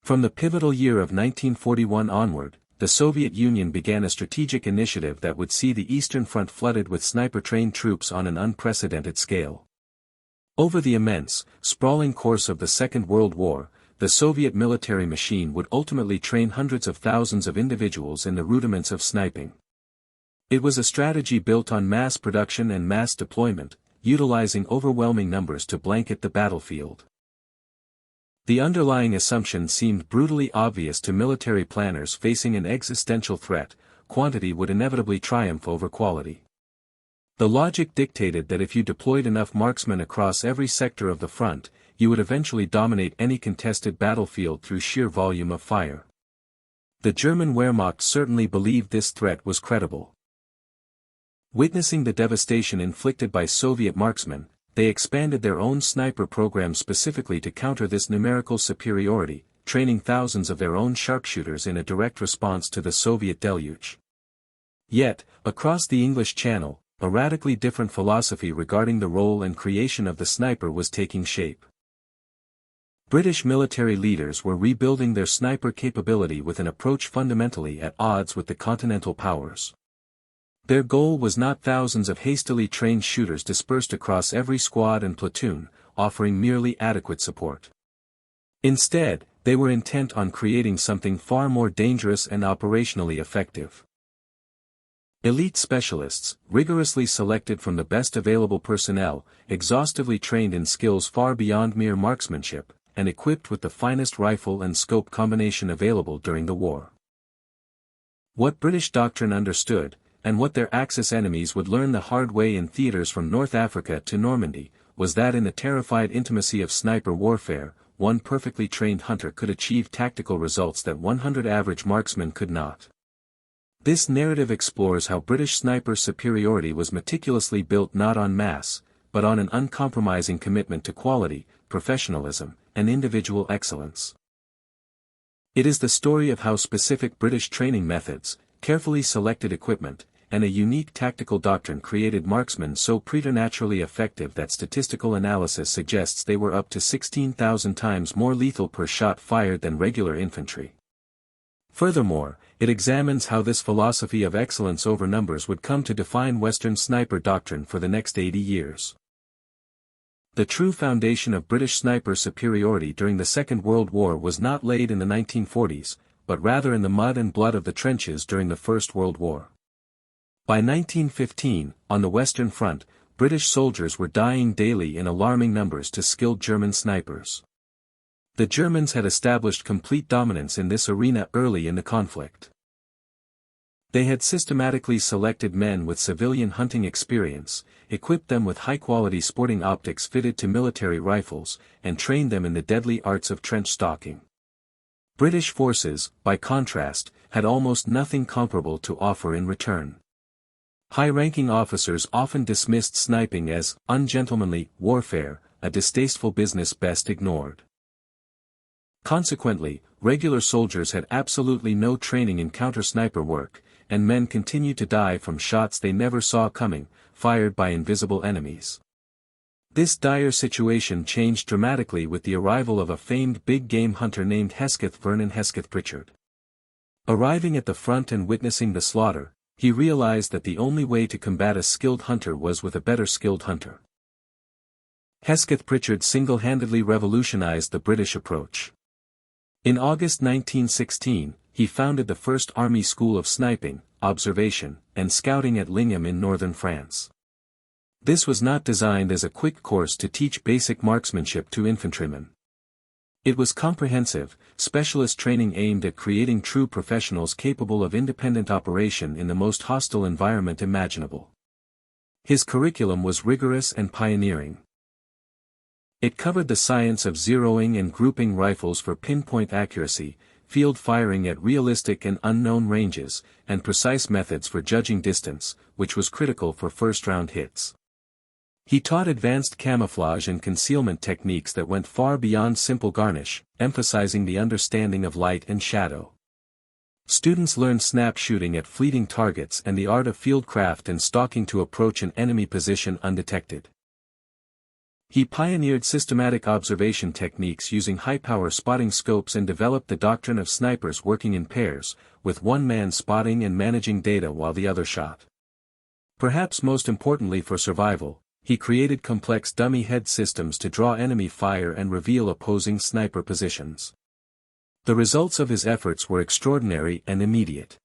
From the pivotal year of 1941 onward, the Soviet Union began a strategic initiative that would see the Eastern Front flooded with sniper-trained troops on an unprecedented scale. Over the immense, sprawling course of the Second World War, the Soviet military machine would ultimately train hundreds of thousands of individuals in the rudiments of sniping. It was a strategy built on mass production and mass deployment, utilizing overwhelming numbers to blanket the battlefield. The underlying assumption seemed brutally obvious to military planners facing an existential threat: quantity would inevitably triumph over quality. The logic dictated that if you deployed enough marksmen across every sector of the front, you would eventually dominate any contested battlefield through sheer volume of fire. The German Wehrmacht certainly believed this threat was credible. Witnessing the devastation inflicted by Soviet marksmen, they expanded their own sniper program specifically to counter this numerical superiority, training thousands of their own sharpshooters in a direct response to the Soviet deluge. Yet, across the English Channel, a radically different philosophy regarding the role and creation of the sniper was taking shape. British military leaders were rebuilding their sniper capability with an approach fundamentally at odds with the continental powers. Their goal was not thousands of hastily trained shooters dispersed across every squad and platoon, offering merely adequate support. Instead, they were intent on creating something far more dangerous and operationally effective. Elite specialists, rigorously selected from the best available personnel, exhaustively trained in skills far beyond mere marksmanship, and equipped with the finest rifle and scope combination available during the war. What British doctrine understood, and what their Axis enemies would learn the hard way in theaters from North Africa to Normandy, was that in the terrified intimacy of sniper warfare, one perfectly trained hunter could achieve tactical results that 100 average marksmen could not. This narrative explores how British sniper superiority was meticulously built not on mass, but on an uncompromising commitment to quality, professionalism, and individual excellence. It is the story of how specific British training methods, carefully selected equipment, and a unique tactical doctrine created marksmen so preternaturally effective that statistical analysis suggests they were up to 16,000 times more lethal per shot fired than regular infantry. Furthermore, it examines how this philosophy of excellence over numbers would come to define Western sniper doctrine for the next 80 years. The true foundation of British sniper superiority during the Second World War was not laid in the 1940s, but rather in the mud and blood of the trenches during the First World War. By 1915, on the Western Front, British soldiers were dying daily in alarming numbers to skilled German snipers. The Germans had established complete dominance in this arena early in the conflict. They had systematically selected men with civilian hunting experience, equipped them with high-quality sporting optics fitted to military rifles, and trained them in the deadly arts of trench stalking. British forces, by contrast, had almost nothing comparable to offer in return. High-ranking officers often dismissed sniping as ungentlemanly warfare, a distasteful business best ignored. Consequently, regular soldiers had absolutely no training in counter-sniper work, and men continued to die from shots they never saw coming, fired by invisible enemies. This dire situation changed dramatically with the arrival of a famed big-game hunter named Hesketh-Prichard. Arriving at the front and witnessing the slaughter, he realized that the only way to combat a skilled hunter was with a better skilled hunter. Hesketh-Prichard single-handedly revolutionized the British approach. In August 1916, he founded the first Army School of Sniping, Observation, and Scouting at Lingham in northern France. This was not designed as a quick course to teach basic marksmanship to infantrymen. It was comprehensive, specialist training aimed at creating true professionals capable of independent operation in the most hostile environment imaginable. His curriculum was rigorous and pioneering. It covered the science of zeroing and grouping rifles for pinpoint accuracy, field firing at realistic and unknown ranges, and precise methods for judging distance, which was critical for first-round hits. He taught advanced camouflage and concealment techniques that went far beyond simple garnish, emphasizing the understanding of light and shadow. Students learned snap shooting at fleeting targets and the art of fieldcraft and stalking to approach an enemy position undetected. He pioneered systematic observation techniques using high-power spotting scopes and developed the doctrine of snipers working in pairs, with one man spotting and managing data while the other shot. Perhaps most importantly for survival, he created complex dummy head systems to draw enemy fire and reveal opposing sniper positions. The results of his efforts were extraordinary and immediate.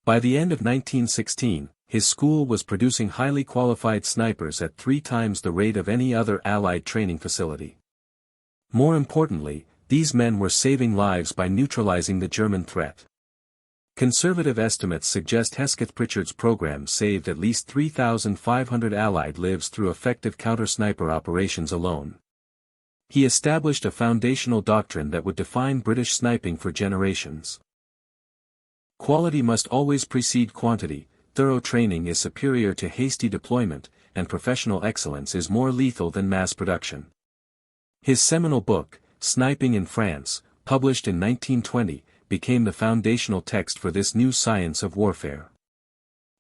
By the end of 1916, his school was producing highly qualified snipers at 3 times the rate of any other Allied training facility. More importantly, these men were saving lives by neutralizing the German threat. Conservative estimates suggest Hesketh-Prichard's program saved at least 3,500 Allied lives through effective counter-sniper operations alone. He established a foundational doctrine that would define British sniping for generations. Quality must always precede quantity. Thorough training is superior to hasty deployment, and professional excellence is more lethal than mass production. His seminal book, Sniping in France, published in 1920, became the foundational text for this new science of warfare.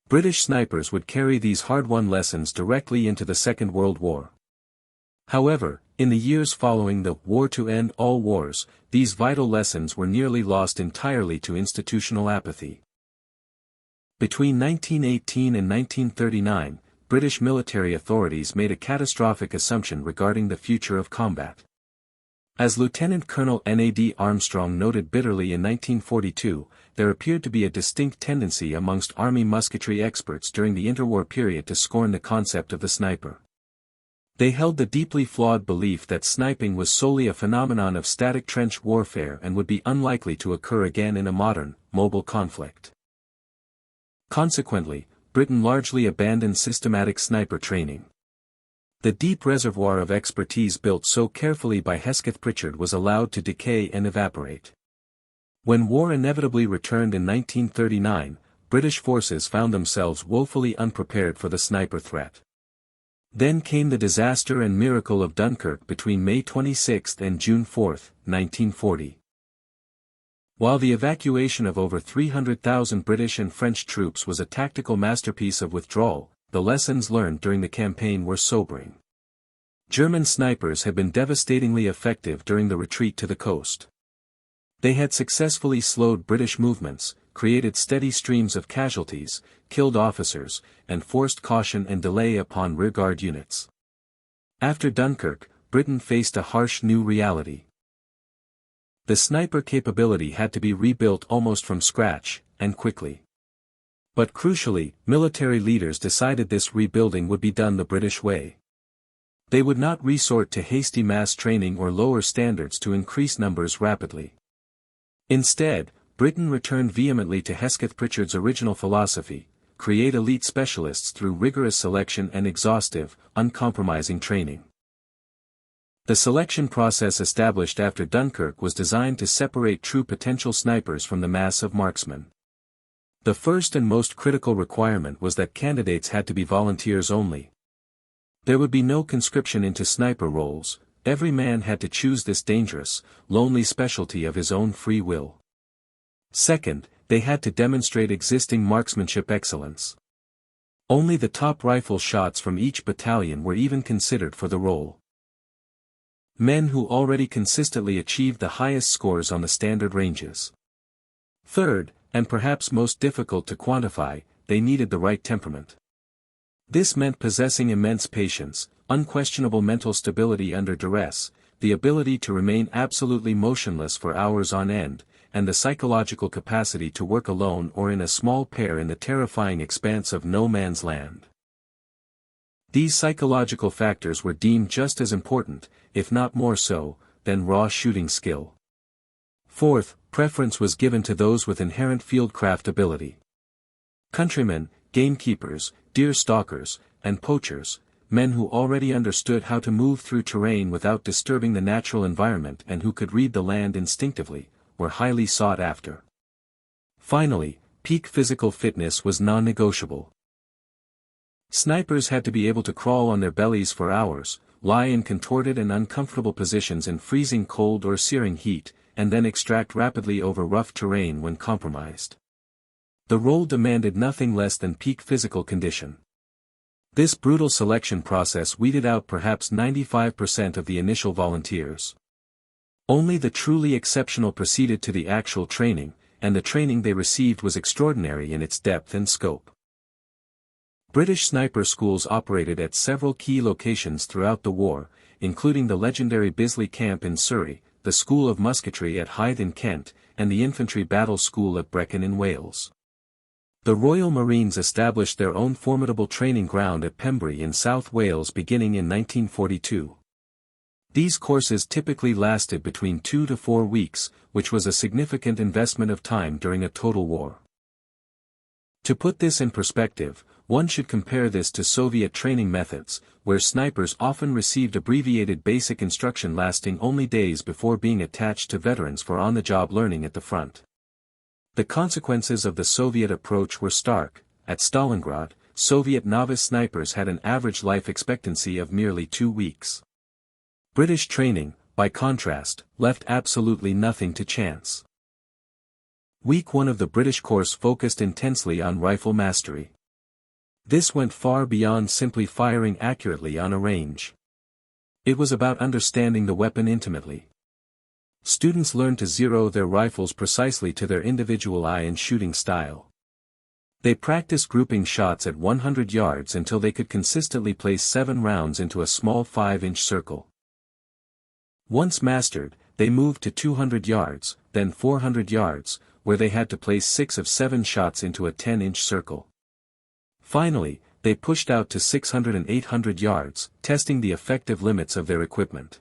British snipers would carry these hard-won lessons directly into the Second World War. However, in the years following the War to End All Wars, these vital lessons were nearly lost entirely to institutional apathy. Between 1918 and 1939, British military authorities made a catastrophic assumption regarding the future of combat. As Lieutenant Colonel N.A.D. Armstrong noted bitterly in 1942, there appeared to be a distinct tendency amongst Army musketry experts during the interwar period to scorn the concept of the sniper. They held the deeply flawed belief that sniping was solely a phenomenon of static trench warfare and would be unlikely to occur again in a modern, mobile conflict. Consequently, Britain largely abandoned systematic sniper training. The deep reservoir of expertise built so carefully by Hesketh-Prichard was allowed to decay and evaporate. When war inevitably returned in 1939, British forces found themselves woefully unprepared for the sniper threat. Then came the disaster and miracle of Dunkirk between May 26 and June 4, 1940. While the evacuation of over 300,000 British and French troops was a tactical masterpiece of withdrawal, the lessons learned during the campaign were sobering. German snipers had been devastatingly effective during the retreat to the coast. They had successfully slowed British movements, created steady streams of casualties, killed officers, and forced caution and delay upon rearguard units. After Dunkirk, Britain faced a harsh new reality. The sniper capability had to be rebuilt almost from scratch, and quickly. But crucially, military leaders decided this rebuilding would be done the British way. They would not resort to hasty mass training or lower standards to increase numbers rapidly. Instead, Britain returned vehemently to Hesketh-Prichard's original philosophy: create elite specialists through rigorous selection and exhaustive, uncompromising training. The selection process established after Dunkirk was designed to separate true potential snipers from the mass of marksmen. The first and most critical requirement was that candidates had to be volunteers only. There would be no conscription into sniper roles. Every man had to choose this dangerous, lonely specialty of his own free will. Second, they had to demonstrate existing marksmanship excellence. Only the top rifle shots from each battalion were even considered for the role. Men who already consistently achieved the highest scores on the standard ranges. Third, and perhaps most difficult to quantify, they needed the right temperament. This meant possessing immense patience, unquestionable mental stability under duress, the ability to remain absolutely motionless for hours on end, and the psychological capacity to work alone or in a small pair in the terrifying expanse of no man's land. These psychological factors were deemed just as important, if not more so, than raw shooting skill. Fourth, preference was given to those with inherent fieldcraft ability. Countrymen, gamekeepers, deer stalkers, and poachers, men who already understood how to move through terrain without disturbing the natural environment and who could read the land instinctively, were highly sought after. Finally, peak physical fitness was non-negotiable. Snipers had to be able to crawl on their bellies for hours, lie in contorted and uncomfortable positions in freezing cold or searing heat, and then extract rapidly over rough terrain when compromised. The role demanded nothing less than peak physical condition. This brutal selection process weeded out perhaps 95% of the initial volunteers. Only the truly exceptional proceeded to the actual training, and the training they received was extraordinary in its depth and scope. British sniper schools operated at several key locations throughout the war, including the legendary Bisley Camp in Surrey, the School of Musketry at Hythe in Kent, and the Infantry Battle School at Brecon in Wales. The Royal Marines established their own formidable training ground at Pembrey in South Wales beginning in 1942. These courses typically lasted between 2 to 4 weeks, which was a significant investment of time during a total war. To put this in perspective, one should compare this to Soviet training methods, where snipers often received abbreviated basic instruction lasting only days before being attached to veterans for on-the-job learning at the front. The consequences of the Soviet approach were stark. At Stalingrad, Soviet novice snipers had an average life expectancy of merely 2 weeks. British training, by contrast, left absolutely nothing to chance. Week 1 of the British course focused intensely on rifle mastery. This went far beyond simply firing accurately on a range. It was about understanding the weapon intimately. Students learned to zero their rifles precisely to their individual eye and shooting style. They practiced grouping shots at 100 yards until they could consistently place 7 rounds into a small 5-inch circle. Once mastered, they moved to 200 yards, then 400 yards, where they had to place 6 of 7 shots into a 10-inch circle. Finally, they pushed out to 600 and 800 yards, testing the effective limits of their equipment.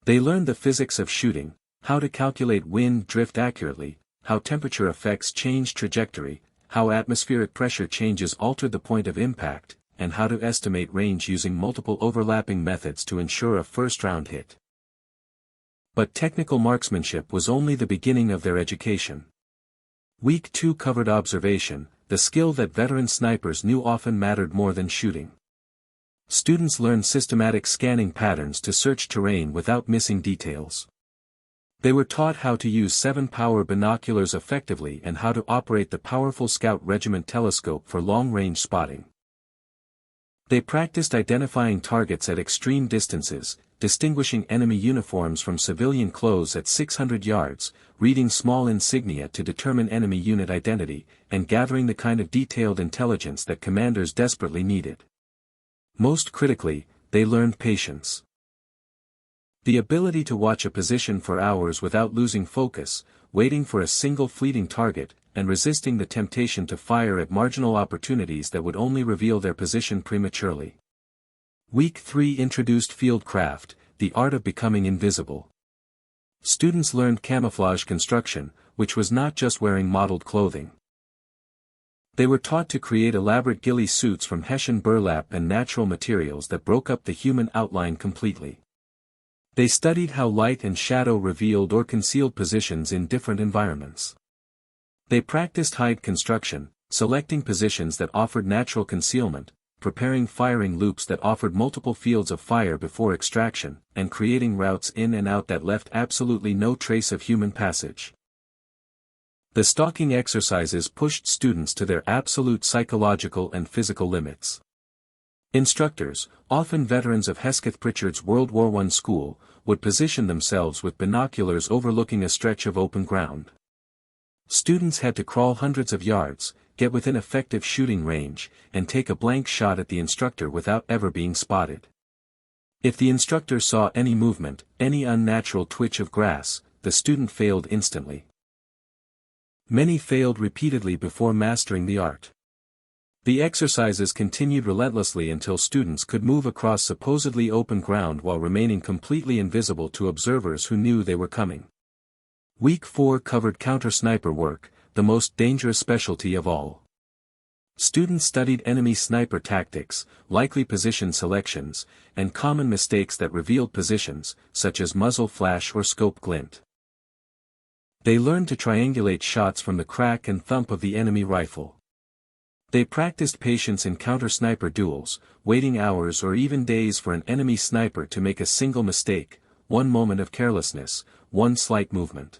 They learned the physics of shooting, how to calculate wind drift accurately, how temperature affects change trajectory, how atmospheric pressure changes altered the point of impact, and how to estimate range using multiple overlapping methods to ensure a first-round hit. But technical marksmanship was only the beginning of their education. Week 2 covered observation, the skill that veteran snipers knew often mattered more than shooting. Students learned systematic scanning patterns to search terrain without missing details. They were taught how to use 7-power binoculars effectively and how to operate the powerful Scout Regiment telescope for long-range spotting. They practiced identifying targets at extreme distances, distinguishing enemy uniforms from civilian clothes at 600 yards, reading small insignia to determine enemy unit identity, and gathering the kind of detailed intelligence that commanders desperately needed. Most critically, they learned patience. The ability to watch a position for hours without losing focus, waiting for a single fleeting target, and resisting the temptation to fire at marginal opportunities that would only reveal their position prematurely. Week 3 introduced Fieldcraft, the art of becoming invisible. Students learned camouflage construction, which was not just wearing modeled clothing. They were taught to create elaborate ghillie suits from Hessian burlap and natural materials that broke up the human outline completely. They studied how light and shadow revealed or concealed positions in different environments. They practiced hide construction, selecting positions that offered natural concealment, preparing firing loops that offered multiple fields of fire before extraction, and creating routes in and out that left absolutely no trace of human passage. The stalking exercises pushed students to their absolute psychological and physical limits. Instructors, often veterans of Hesketh-Prichard's World War I school, would position themselves with binoculars overlooking a stretch of open ground. Students had to crawl hundreds of yards, get within effective shooting range, and take a blank shot at the instructor without ever being spotted. If the instructor saw any movement, any unnatural twitch of grass, the student failed instantly. Many failed repeatedly before mastering the art. The exercises continued relentlessly until students could move across supposedly open ground while remaining completely invisible to observers who knew they were coming. Week 4 covered counter-sniper work, the most dangerous specialty of all. Students studied enemy sniper tactics, likely position selections, and common mistakes that revealed positions, such as muzzle flash or scope glint. They learned to triangulate shots from the crack and thump of the enemy rifle. They practiced patience in counter-sniper duels, waiting hours or even days for an enemy sniper to make a single mistake, one moment of carelessness, one slight movement.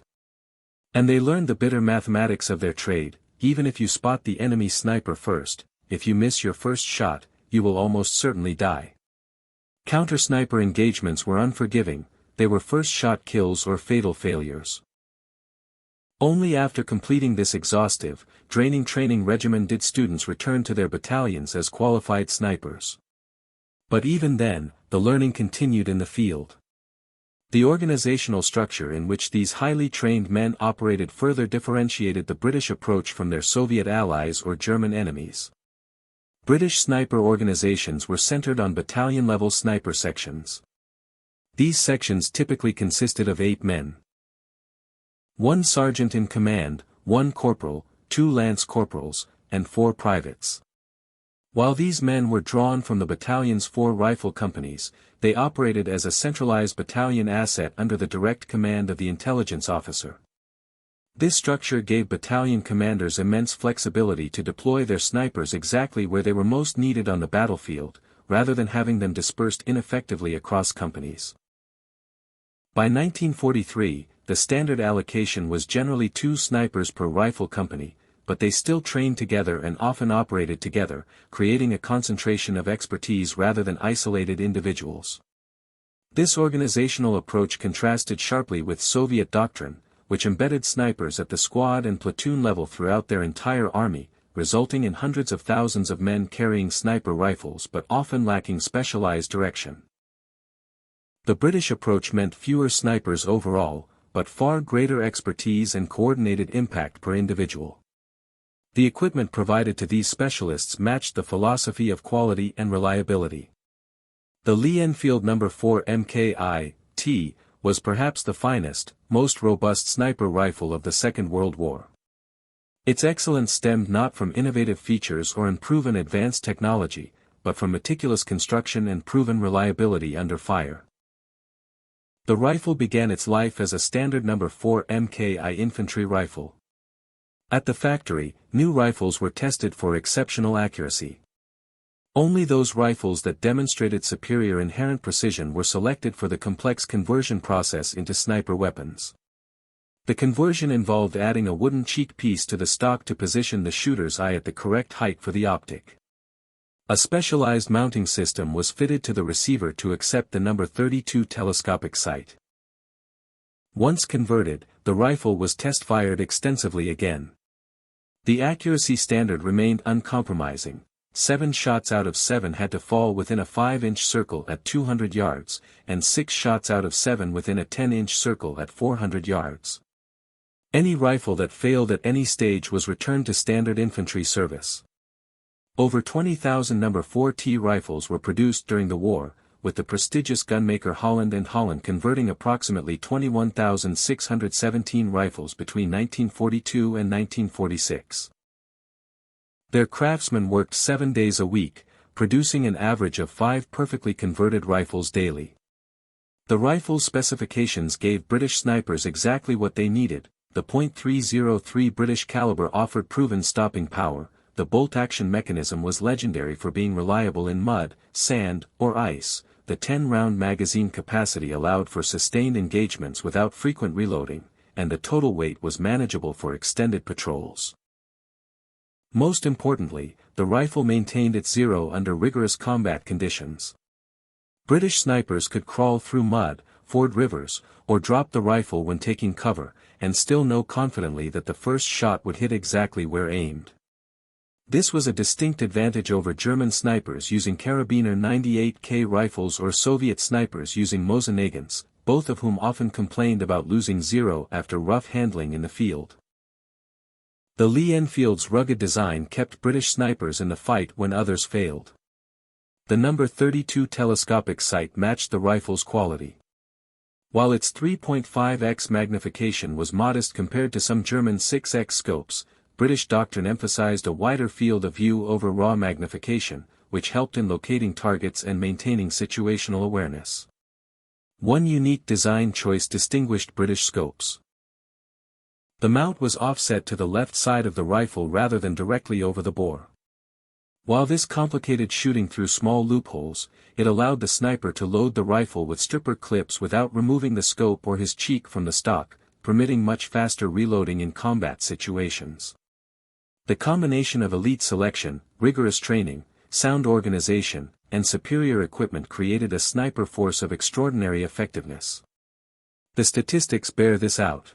And they learned the bitter mathematics of their trade. Even if you spot the enemy sniper first, if you miss your first shot, you will almost certainly die. Counter-sniper engagements were unforgiving, they were first-shot kills or fatal failures. Only after completing this exhaustive, draining training regimen did students return to their battalions as qualified snipers. But even then, the learning continued in the field. The organizational structure in which these highly trained men operated further differentiated the British approach from their Soviet allies or German enemies. British sniper organizations were centered on battalion-level sniper sections. These sections typically consisted of 8 men. 1 sergeant in command, 1 corporal, 2 lance corporals, and 4 privates. While these men were drawn from the battalion's 4 rifle companies, they operated as a centralized battalion asset under the direct command of the intelligence officer. This structure gave battalion commanders immense flexibility to deploy their snipers exactly where they were most needed on the battlefield, rather than having them dispersed ineffectively across companies. By 1943, the standard allocation was generally 2 snipers per rifle company, but they still trained together and often operated together, creating a concentration of expertise rather than isolated individuals. This organizational approach contrasted sharply with Soviet doctrine, which embedded snipers at the squad and platoon level throughout their entire army, resulting in hundreds of thousands of men carrying sniper rifles but often lacking specialized direction. The British approach meant fewer snipers overall, but far greater expertise and coordinated impact per individual. The equipment provided to these specialists matched the philosophy of quality and reliability. The Lee Enfield No. 4 MKI-T was perhaps the finest, most robust sniper rifle of the Second World War. Its excellence stemmed not from innovative features or unproven advanced technology, but from meticulous construction and proven reliability under fire. The rifle began its life as a standard No. 4 MKI infantry rifle. At the factory, new rifles were tested for exceptional accuracy. Only those rifles that demonstrated superior inherent precision were selected for the complex conversion process into sniper weapons. The conversion involved adding a wooden cheek piece to the stock to position the shooter's eye at the correct height for the optic. A specialized mounting system was fitted to the receiver to accept the No. 32 telescopic sight. Once converted, the rifle was test-fired extensively again. The accuracy standard remained uncompromising. 7 shots out of 7 had to fall within a 5-inch circle at 200 yards, and 6 shots out of 7 within a 10-inch circle at 400 yards. Any rifle that failed at any stage was returned to standard infantry service. Over 20,000 No. 4T rifles were produced during the war, with the prestigious gunmaker Holland & Holland converting approximately 21,617 rifles between 1942 and 1946. Their craftsmen worked 7 days a week, producing an average of 5 perfectly converted rifles daily. The rifle's specifications gave British snipers exactly what they needed. The .303 British caliber offered proven stopping power. The bolt-action mechanism was legendary for being reliable in mud, sand, or ice. The 10-round magazine capacity allowed for sustained engagements without frequent reloading, and the total weight was manageable for extended patrols. Most importantly, the rifle maintained its zero under rigorous combat conditions. British snipers could crawl through mud, ford rivers, or drop the rifle when taking cover, and still know confidently that the first shot would hit exactly where aimed. This was a distinct advantage over German snipers using Karabiner 98K rifles or Soviet snipers using Mosin-Nagants, both of whom often complained about losing zero after rough handling in the field. The Lee Enfield's rugged design kept British snipers in the fight when others failed. The No. 32 telescopic sight matched the rifle's quality. While its 3.5x magnification was modest compared to some German 6x scopes, British doctrine emphasized a wider field of view over raw magnification, which helped in locating targets and maintaining situational awareness. One unique design choice distinguished British scopes. The mount was offset to the left side of the rifle rather than directly over the bore. While this complicated shooting through small loopholes, it allowed the sniper to load the rifle with stripper clips without removing the scope or his cheek from the stock, permitting much faster reloading in combat situations. The combination of elite selection, rigorous training, sound organization, and superior equipment created a sniper force of extraordinary effectiveness. The statistics bear this out.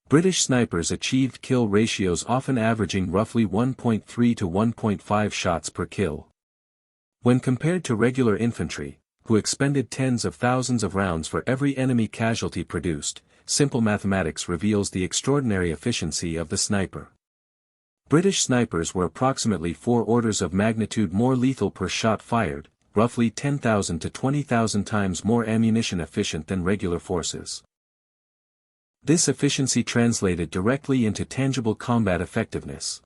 British snipers achieved kill ratios often averaging roughly 1.3 to 1.5 shots per kill. When compared to regular infantry, who expended tens of thousands of rounds for every enemy casualty produced, simple mathematics reveals the extraordinary efficiency of the sniper. British snipers were approximately 4 orders of magnitude more lethal per shot fired, roughly 10,000 to 20,000 times more ammunition efficient than regular forces. This efficiency translated directly into tangible combat effectiveness.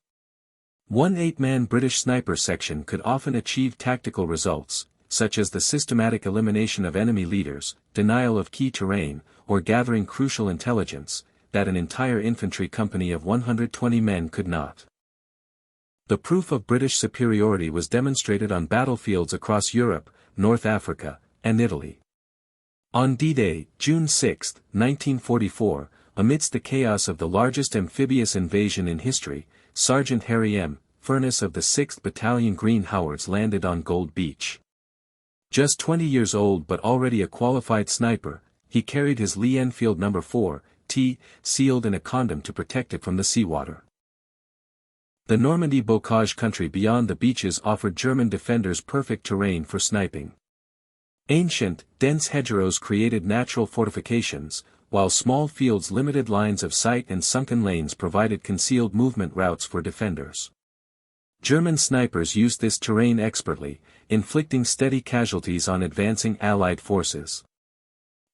One 8-man British sniper section could often achieve tactical results, such as the systematic elimination of enemy leaders, denial of key terrain, or gathering crucial intelligence, that an entire infantry company of 120 men could not. The proof of British superiority was demonstrated on battlefields across Europe, North Africa, and Italy. On D-Day, June 6, 1944, amidst the chaos of the largest amphibious invasion in history, Sergeant Harry M. Furness of the 6th Battalion Green Howards landed on Gold Beach. Just 20 years old but already a qualified sniper, he carried his Lee Enfield No. 4T sealed in a condom to protect it from the seawater. The Normandy bocage country beyond the beaches offered German defenders perfect terrain for sniping. Ancient, dense hedgerows created natural fortifications, while small fields limited lines of sight and sunken lanes provided concealed movement routes for defenders. German snipers used this terrain expertly, inflicting steady casualties on advancing Allied forces.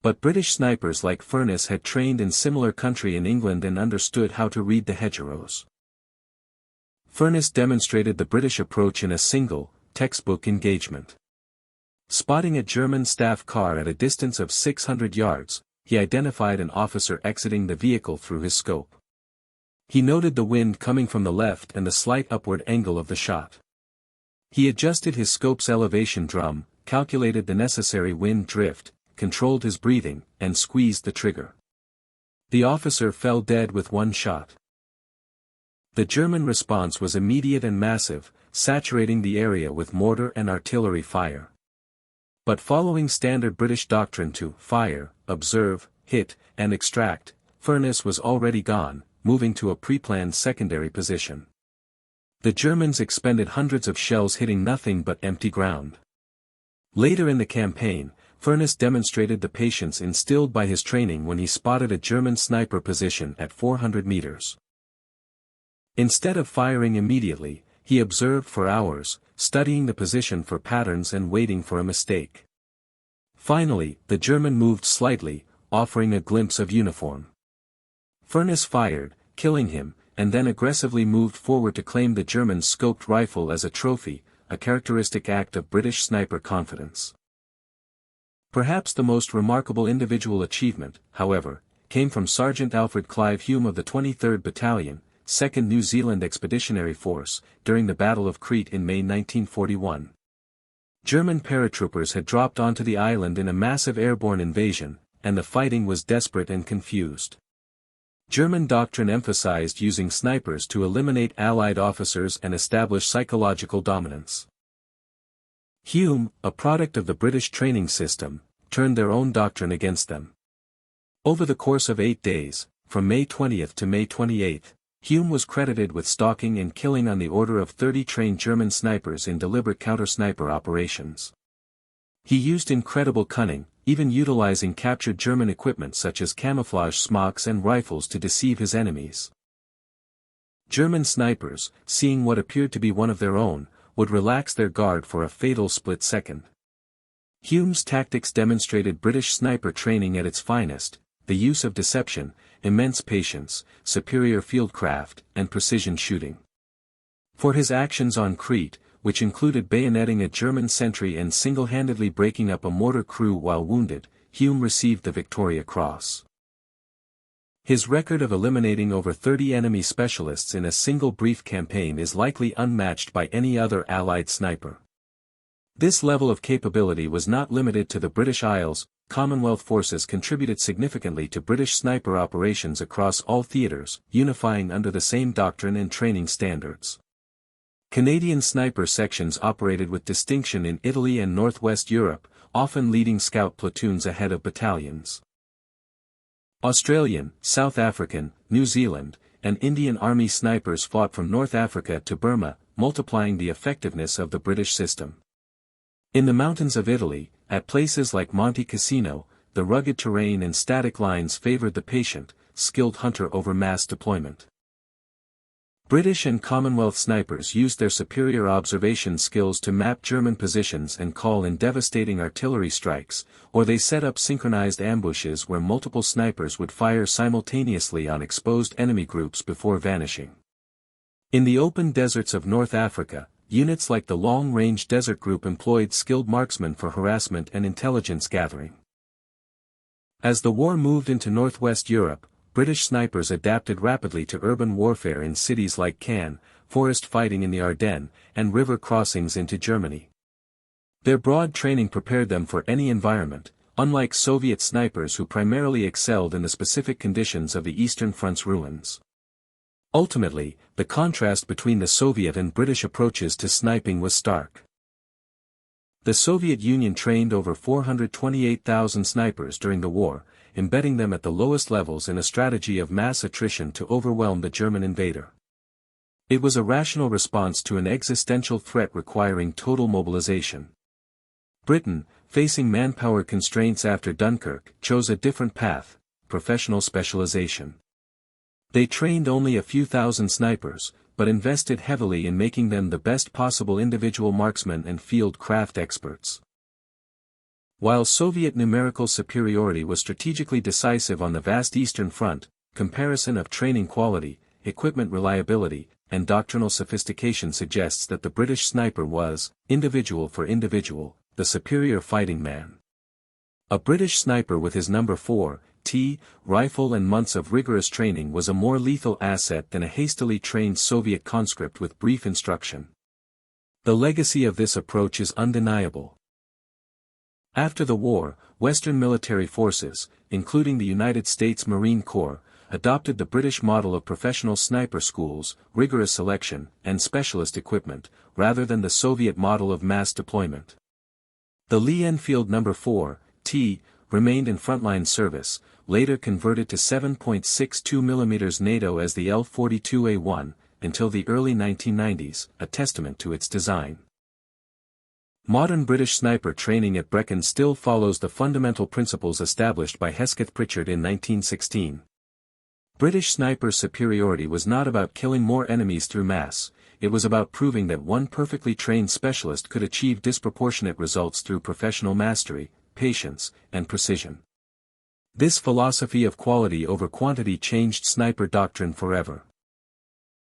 But British snipers like Furness had trained in similar country in England and understood how to read the hedgerows. Furness demonstrated the British approach in a single, textbook engagement. Spotting a German staff car at a distance of 600 yards, he identified an officer exiting the vehicle through his scope. He noted the wind coming from the left and the slight upward angle of the shot. He adjusted his scope's elevation drum, calculated the necessary wind drift, controlled his breathing, and squeezed the trigger. The officer fell dead with one shot. The German response was immediate and massive, saturating the area with mortar and artillery fire. But following standard British doctrine to fire, observe, hit, and extract, Furness was already gone, moving to a pre-planned secondary position. The Germans expended hundreds of shells hitting nothing but empty ground. Later in the campaign, Furness demonstrated the patience instilled by his training when he spotted a German sniper position at 400 meters. Instead of firing immediately, he observed for hours, studying the position for patterns and waiting for a mistake. Finally, the German moved slightly, offering a glimpse of uniform. Furness fired, killing him, and then aggressively moved forward to claim the German's scoped rifle as a trophy, a characteristic act of British sniper confidence. Perhaps the most remarkable individual achievement, however, came from Sergeant Alfred Clive Hume of the 23rd Battalion, 2nd New Zealand Expeditionary Force, during the Battle of Crete in May 1941. German paratroopers had dropped onto the island in a massive airborne invasion, and the fighting was desperate and confused. German doctrine emphasized using snipers to eliminate Allied officers and establish psychological dominance. Hume, a product of the British training system, turned their own doctrine against them. Over the course of 8 days, from May 20 to May 28, Hume was credited with stalking and killing on the order of 30 trained German snipers in deliberate counter-sniper operations. He used incredible cunning, even utilizing captured German equipment such as camouflage smocks and rifles to deceive his enemies. German snipers, seeing what appeared to be one of their own, would relax their guard for a fatal split second. Hume's tactics demonstrated British sniper training at its finest, the use of deception, immense patience, superior fieldcraft, and precision shooting. For his actions on Crete, which included bayoneting a German sentry and single-handedly breaking up a mortar crew while wounded, Hume received the Victoria Cross. His record of eliminating over 30 enemy specialists in a single brief campaign is likely unmatched by any other Allied sniper. This level of capability was not limited to the British Isles. Commonwealth forces contributed significantly to British sniper operations across all theaters, unifying under the same doctrine and training standards. Canadian sniper sections operated with distinction in Italy and Northwest Europe, often leading scout platoons ahead of battalions. Australian, South African, New Zealand, and Indian Army snipers fought from North Africa to Burma, multiplying the effectiveness of the British system. In the mountains of Italy, at places like Monte Cassino, the rugged terrain and static lines favored the patient, skilled hunter over mass deployment. British and Commonwealth snipers used their superior observation skills to map German positions and call in devastating artillery strikes, or they set up synchronized ambushes where multiple snipers would fire simultaneously on exposed enemy groups before vanishing. In the open deserts of North Africa, units like the Long Range Desert Group employed skilled marksmen for harassment and intelligence gathering. As the war moved into Northwest Europe, British snipers adapted rapidly to urban warfare in cities like Cannes, forest fighting in the Ardennes, and river crossings into Germany. Their broad training prepared them for any environment, unlike Soviet snipers who primarily excelled in the specific conditions of the Eastern Front's ruins. Ultimately, the contrast between the Soviet and British approaches to sniping was stark. The Soviet Union trained over 428,000 snipers during the war, embedding them at the lowest levels in a strategy of mass attrition to overwhelm the German invader. It was a rational response to an existential threat requiring total mobilization. Britain, facing manpower constraints after Dunkirk, chose a different path: professional specialization. They trained only a few thousand snipers, but invested heavily in making them the best possible individual marksmen and fieldcraft experts. While Soviet numerical superiority was strategically decisive on the vast Eastern Front, comparison of training quality, equipment reliability, and doctrinal sophistication suggests that the British sniper was, individual for individual, the superior fighting man. A British sniper with his number 4T rifle and months of rigorous training was a more lethal asset than a hastily trained Soviet conscript with brief instruction. The legacy of this approach is undeniable. After the war, Western military forces, including the United States Marine Corps, adopted the British model of professional sniper schools, rigorous selection, and specialist equipment, rather than the Soviet model of mass deployment. The Lee Enfield No. 4T remained in frontline service, later converted to 7.62 mm NATO as the L-42A1, until the early 1990s, a testament to its design. Modern British sniper training at Brecon still follows the fundamental principles established by Hesketh-Prichard in 1916. British sniper superiority was not about killing more enemies through mass, it was about proving that one perfectly trained specialist could achieve disproportionate results through professional mastery, patience, and precision. This philosophy of quality over quantity changed sniper doctrine forever.